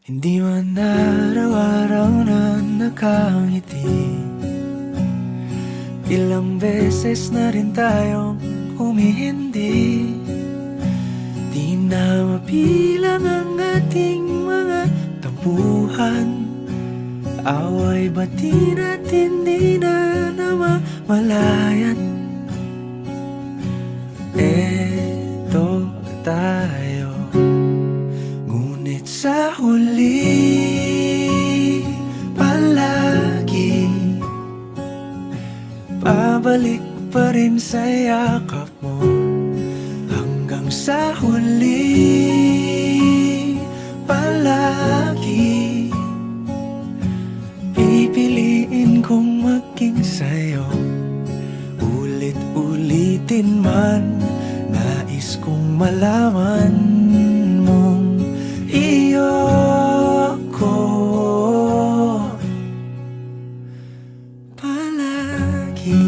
Hindi man araw-araw na nakangiti. Ilang beses na rin tayong humihindi. Di na mapilang ang ating mga tampuhan. Away bati natin di na namamalayan. Eto tayo, ngunit sa huli palagi pabalik pa rin sa yakap mo. Hanggang sa huli palagi pipiliin kong maging sa'yo. Ulit-ulitin man, nais kong malaman mong iyo ako palagi.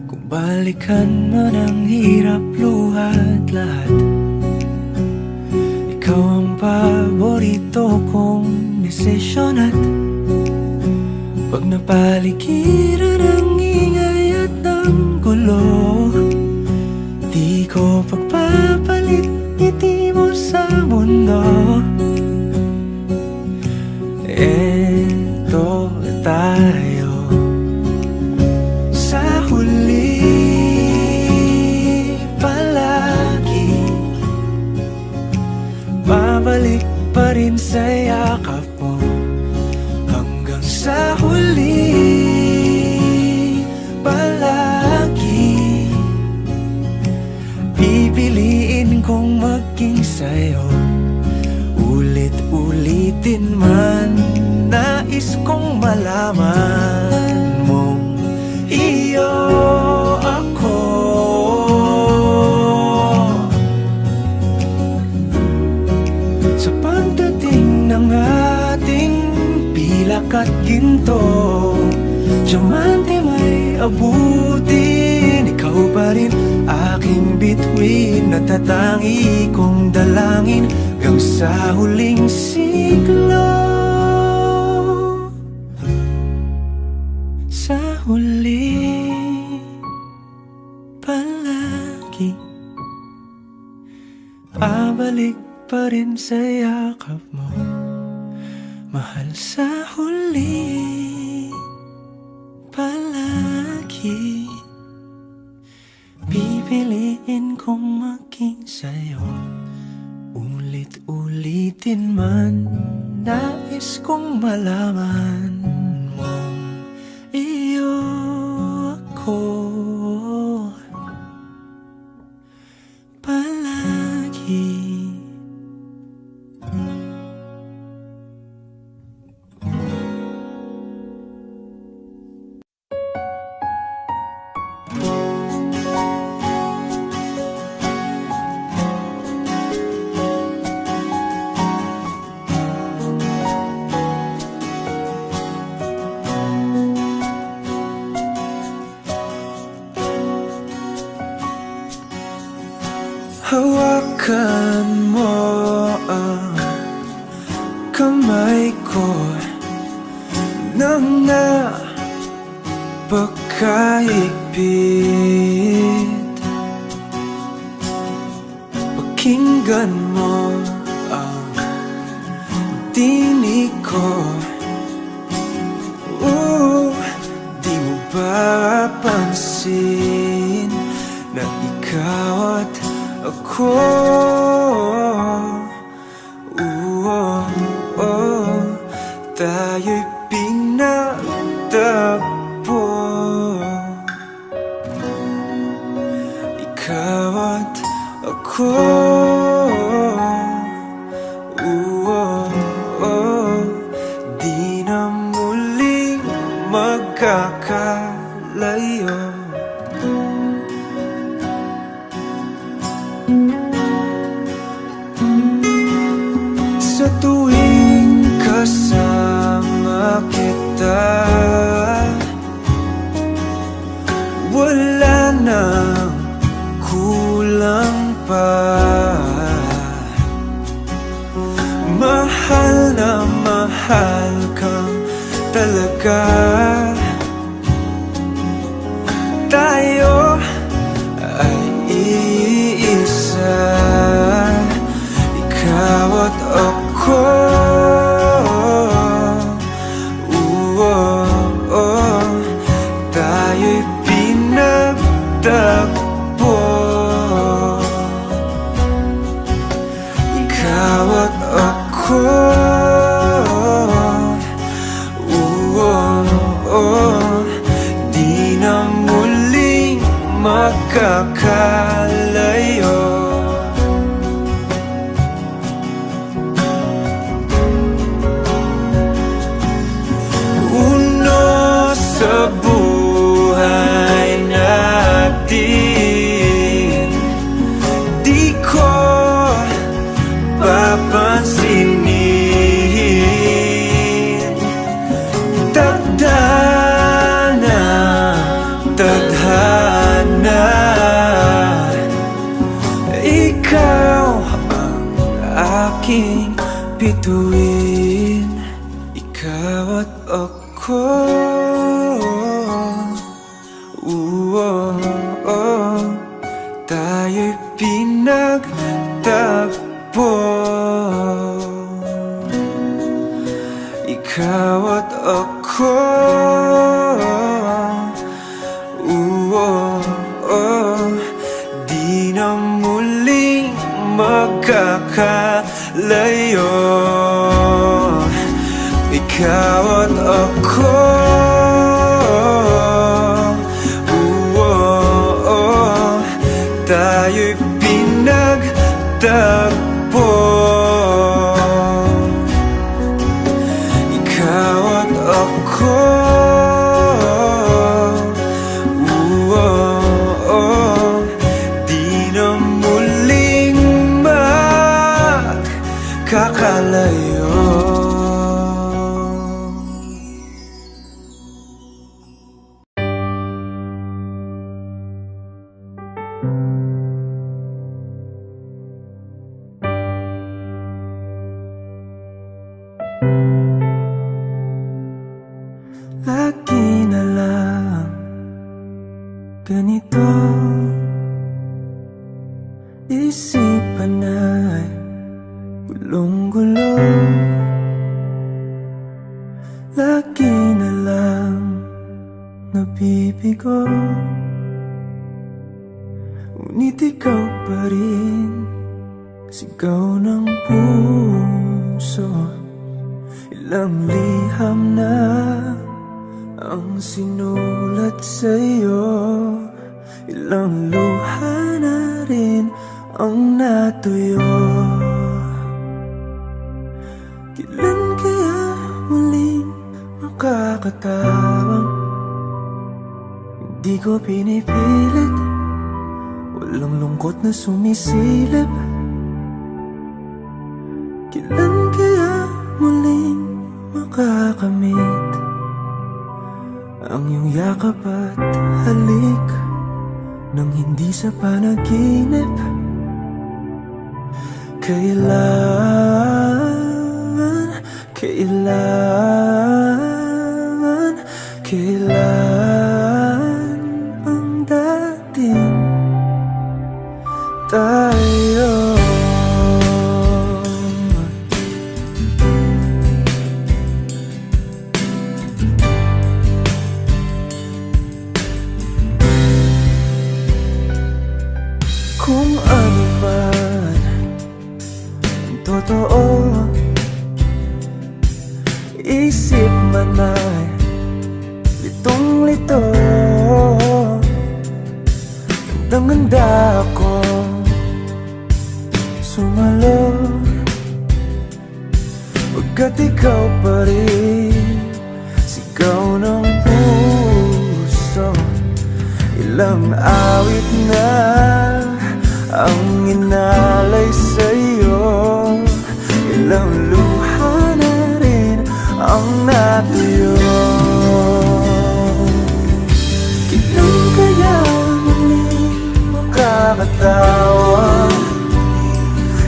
Kung balikan man ang hirap, luhat lahat, ikaw ang paborito kong desisyon. At pag napaligiran ang ingay at ng gulo, di ko pagpapalit ngiti mo sa mundo. Eto tayo sa huli palagi, babalik pa rin sa yakap mo. Hanggang sa huli palagi pipiliin kong maging sa'yo. Ulit-ulitin man, nais kong malaman mong iyo ako. Sa pagdating ng ating pilak at ginto, diamante may abutin, ikaw pa rin aking bituin. Natatangi kong dalangin hanggang sa huling siglo. Sa huli palagi pabalik pa rin sa yakap mo, mahal. Sa huli palagi pipiliin kong maging sa'yo. Ulit-ulitin man, nais kong malaman mong iyo ako palagi. Hawakan mo ang kamay ko nang napakahigpit. Pakinggan mo ang tinig ko. Di mo ba pansin na ikaw at ako, tayo'y pinagtagpo. Ikaw at ako, di na muling magkakalayo. Sa tuwing kasama kita, wala nang kulang pa. Mahal na mahal kang talaga. Tayo ay iisa, ikaw at ako. Tayo'y pinagtagpo, ikaw at ako. Di na muling magkakalayo. Uno sa buhay natin, di ko papansinin. Tadhana, tadhana, ikaw ang aking bituin, ikaw at ako. Tayo'y pinagtagpo, ikaw at ako. Di na muling magkakalayo, ikaw at ako. Tayo'y pinagtagpo, ikaw at ako. Di na muling magkakalayo. Lagi na lang ganito, isipan ay gulong-gulo. Lagi na lang nabibigo, ngunit ikaw pa rin sigaw ng puso. Ilang liham na ang sinulat sa'yo, ilang luha na rin ang natuyo. Kailan kaya muling makakatawang? Hindi ko pinipilit, walang lungkot na sumisilip. Kailan kaya muling makakamit ang iyong yakap at halik nang hindi sa panaginip? Kailan, kailan, kailan ang dating tayo? Kung ano man ang totoo, isip man ay litong-lito. Handang-handa ako sumalo, pagkat ikaw pa rin sigaw ng puso. Ilang awit na ang inalay sa'yo, ilang luha na rin ang natuyo. Kailan kaya tumatawag.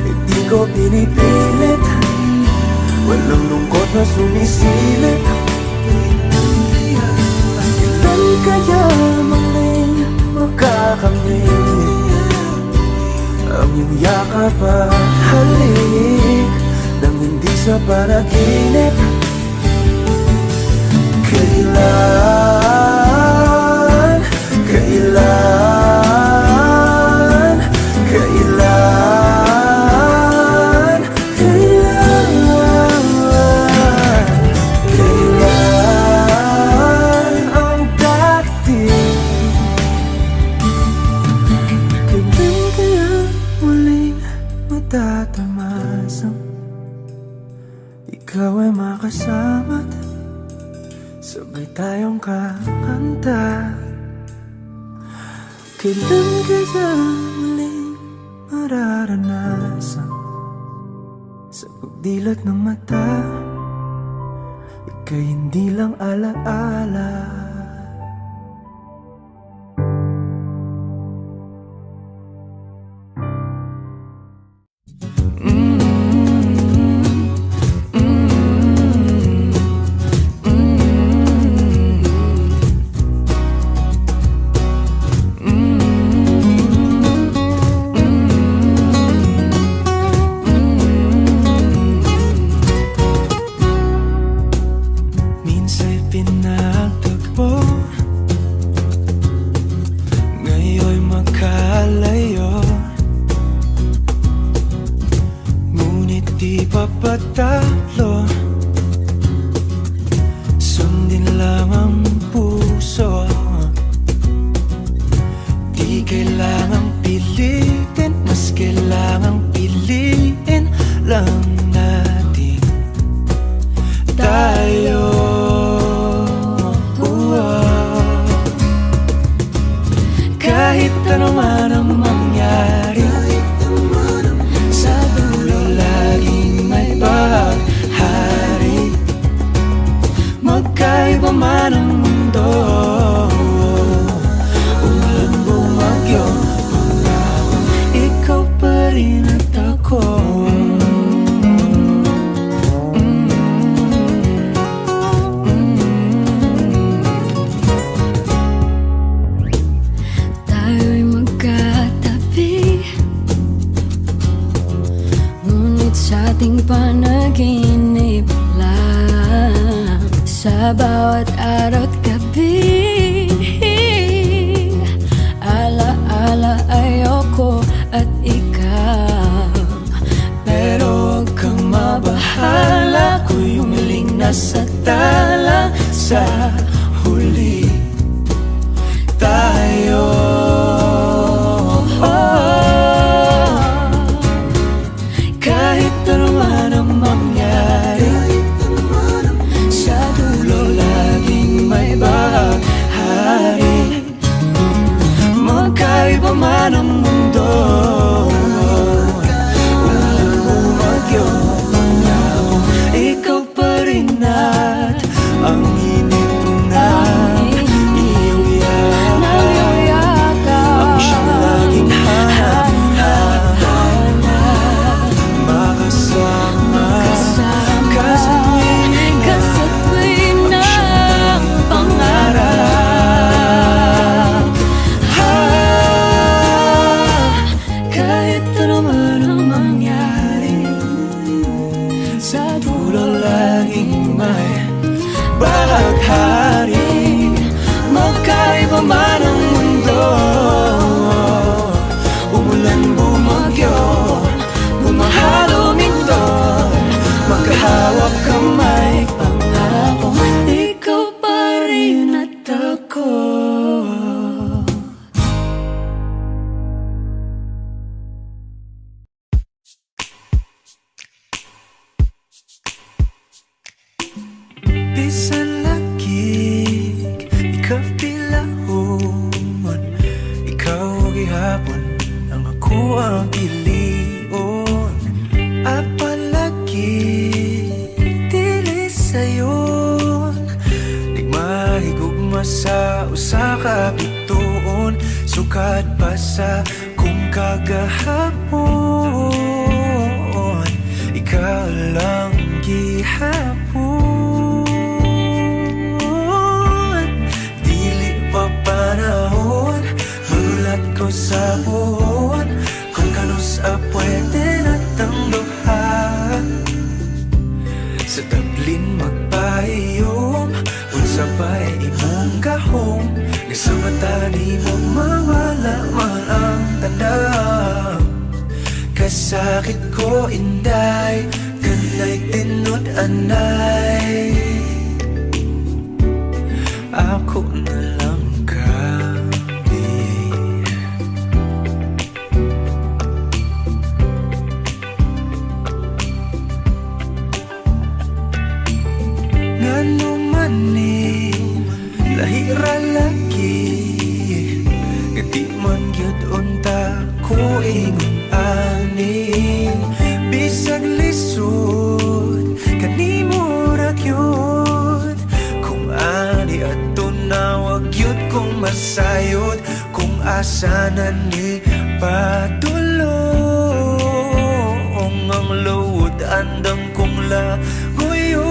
Hindi ko pinipilit, walang lungkot na sumisilip. Kailan kaya muling makakamit ang iyong yakap at halik nang hindi sa panaginip? Kailan, kailan, kailan, kailan, kailan ang dating? Kailan kaya muling matatamasang ikaw ay makasama't sabay tayong kakanta? Kailan kaya muling mararanasan sa pagdilat ng mata ika'y hindi lang alaala? Pinagtagpo, ngayon'y magkalayo, ngunit di papatalo. Sundin lang ang puso, di kailangang pilitin, mas kailangang piliin lang natin tayo. Kahit ano man ang mangyari, sa dulo laging may paghari. Magkaiba man ang mundo, umulan bumagyo, pangakong ikaw pa rin at ako. Sa ating panaginip lang, sa bawat araw't gabi, ala-ala ayoko at ikaw. Pero huwag kang mabahala, ko'y umiling na sa tala. Sa huli tayo. Kahit ano man ang mangyari, sa dulo laging may baghari. Magkaiba man ang mundo, umulan bumagyo, pangako ikaw pa rin at ang inip na iyong yakap, ang siyang laging bahaghari. Magkaiba man ang mundo, umulan bumagyo, bumahalo minto, magkahawak kamay, pangako ikaw pa rin at ako. Bisan lagig, ikapilahon, ikaw gihapon, ang ako ang pilion. Apalagi, dili sayon, di mahigugma sa usa ka bituon. Sukat pa sa kung kagahapon, ikaw lang gihapon. Dili pa panahon, magulat ko sa buhon, kung kanusa pwede natang duha. Sa tablin magpahiyom, unsa ba'y imong gahom, nga sa mata ni mo mawala man ang tanaw. Kasakit ko inday, kanay tinud anay, ako na lang kami. Ngano man ni lahira lagi, nga di man gyud unta ko ingon ani. Bisag lisod kanimo ra gyud, kung ani adto na wag gyud kong masayod, kung asa na ni padulong ang luod andam kong laguyon.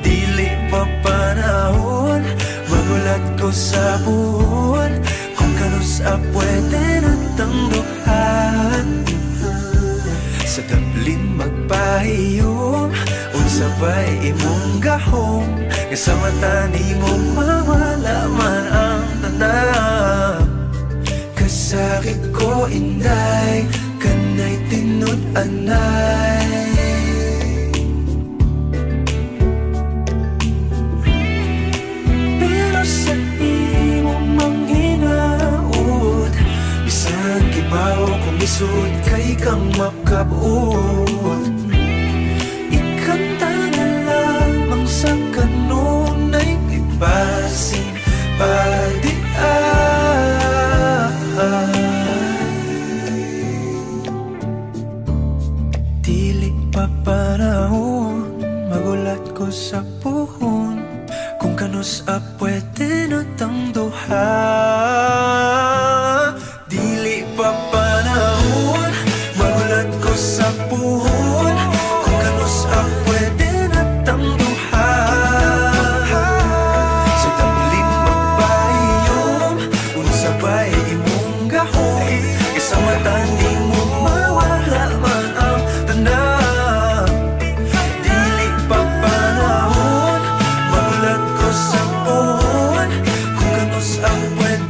Dili pa panahon, magulat ko sa buhon, kung kanusa pwede natang duhan. Sa tablin magpahiyom, unsa ba'y imong gahom, nga sa mata ni mo mawala man ang tanaw. Kasakit ko inday, kanay tinud anay, pero sa imong manghinaot, bisan kibaw kung isod kay kang makabuot. Ikanta na lamang sa kanunay ibasin dili pa panahon, magulat ko sa puhon, kung kanusa pwede natang duha. Dili pa panahon, magulat ko sa puhon, kung kanusa pwede natang duha. Sa tablin magpahiyom, unsa ba'y imong gahom, isa mata ni mo mawala man ang tanaw. Dili pa panahon, magulat ko sa puhon, kung kanusa pwede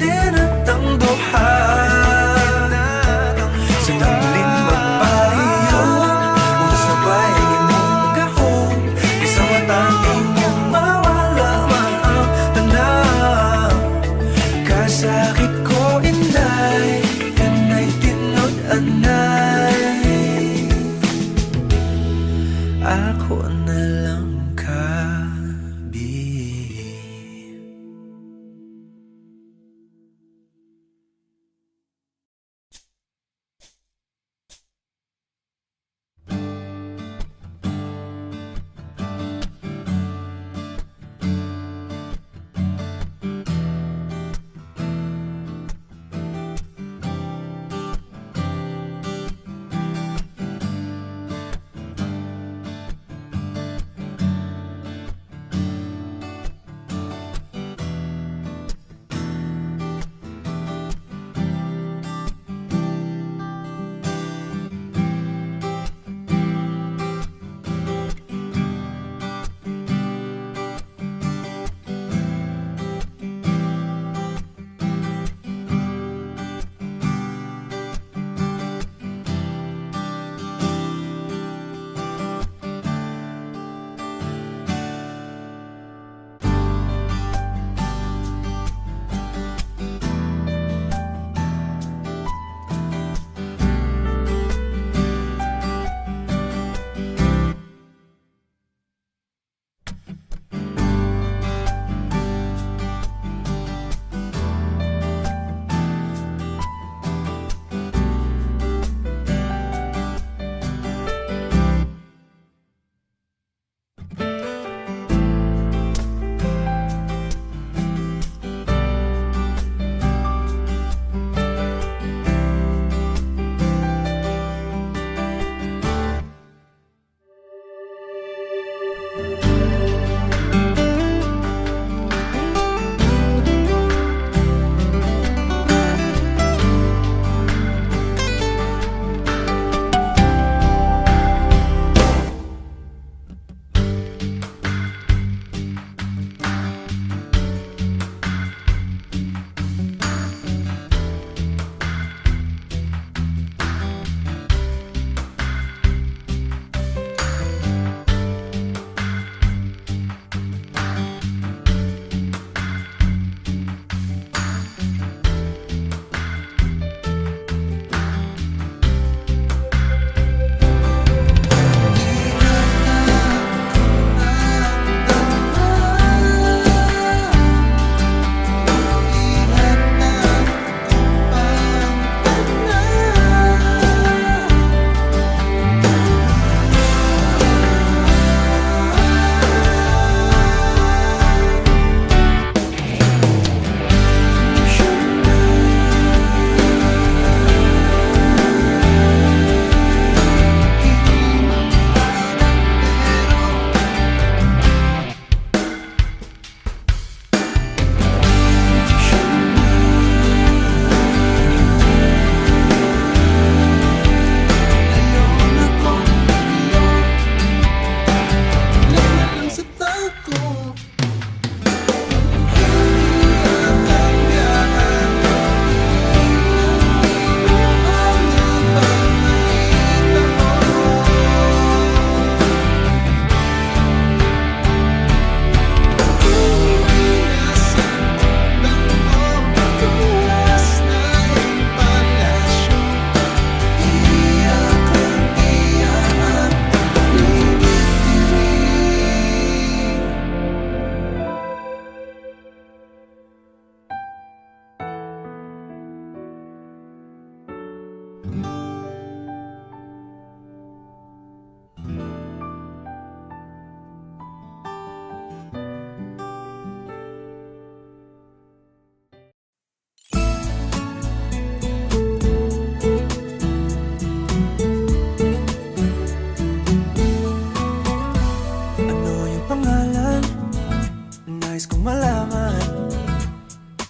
nais kong malaman,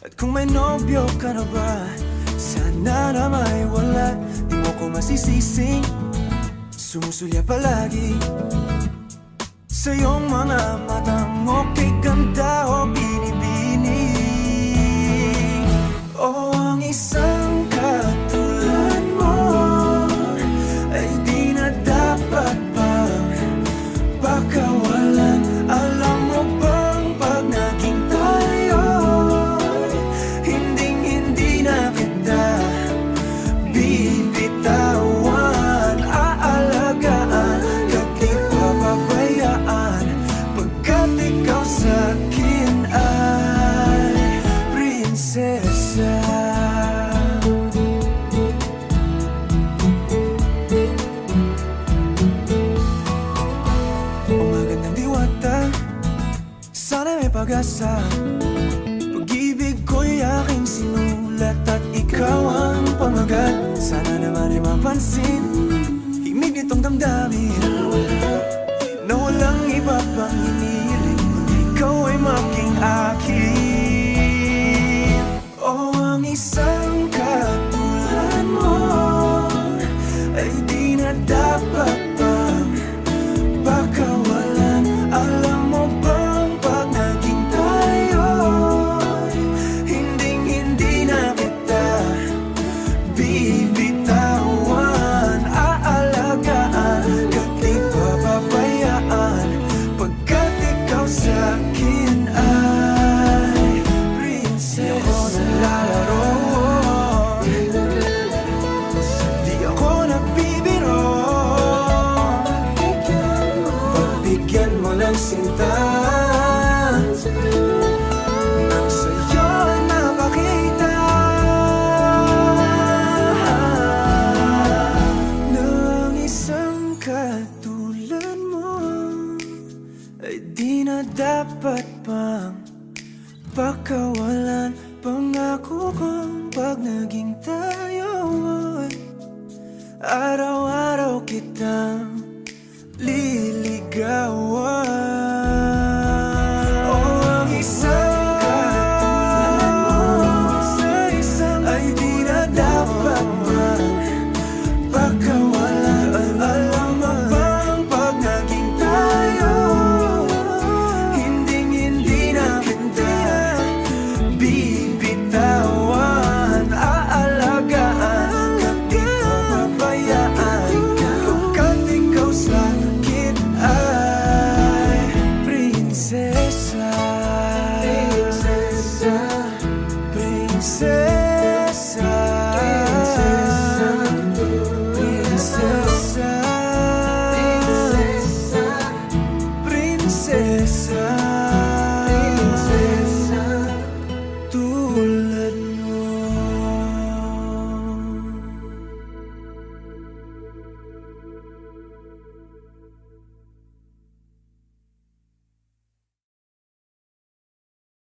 at kung may nobyo ka na ba, sana na may wala. Di mo ko masisising sumusulya palagi sa iyong mga matang okay ganda o binibini. O ang isang katulad mo ay di na dapat pang pakawalan. Alam mo bang pag naging tayo, hinding-hindi na kita bibitawan. Aalagaan ka't di papabayaan, pagkat ikaw sa'kin ay prinsesa. Magandang diwata, sana may pag-asa. Pag-ibig ko'y aking sinulat at ikaw ang pamagat. Sana naman ay mapansin himig nitong damdamin na walang iba pang hinihiling kundi ikaw ay maging akin. O ang isang katulad mo ay di na dapat pang pakawalan. Alam mo bang pag naging tayo, hinding-hindi na kita bibitawan. Aalagaan ka't di papabayaan, pagkat ikaw sa'kin ay prinsesa. Di ako naglalaro, di ako nagbibiro. Pagbigyan mo ng sinta, nang sa'yo napakita na ang isang katulad mo ay di na dapat pang pakawalan. Pangako kong pag naging tayo ay araw-araw kitang liligawan.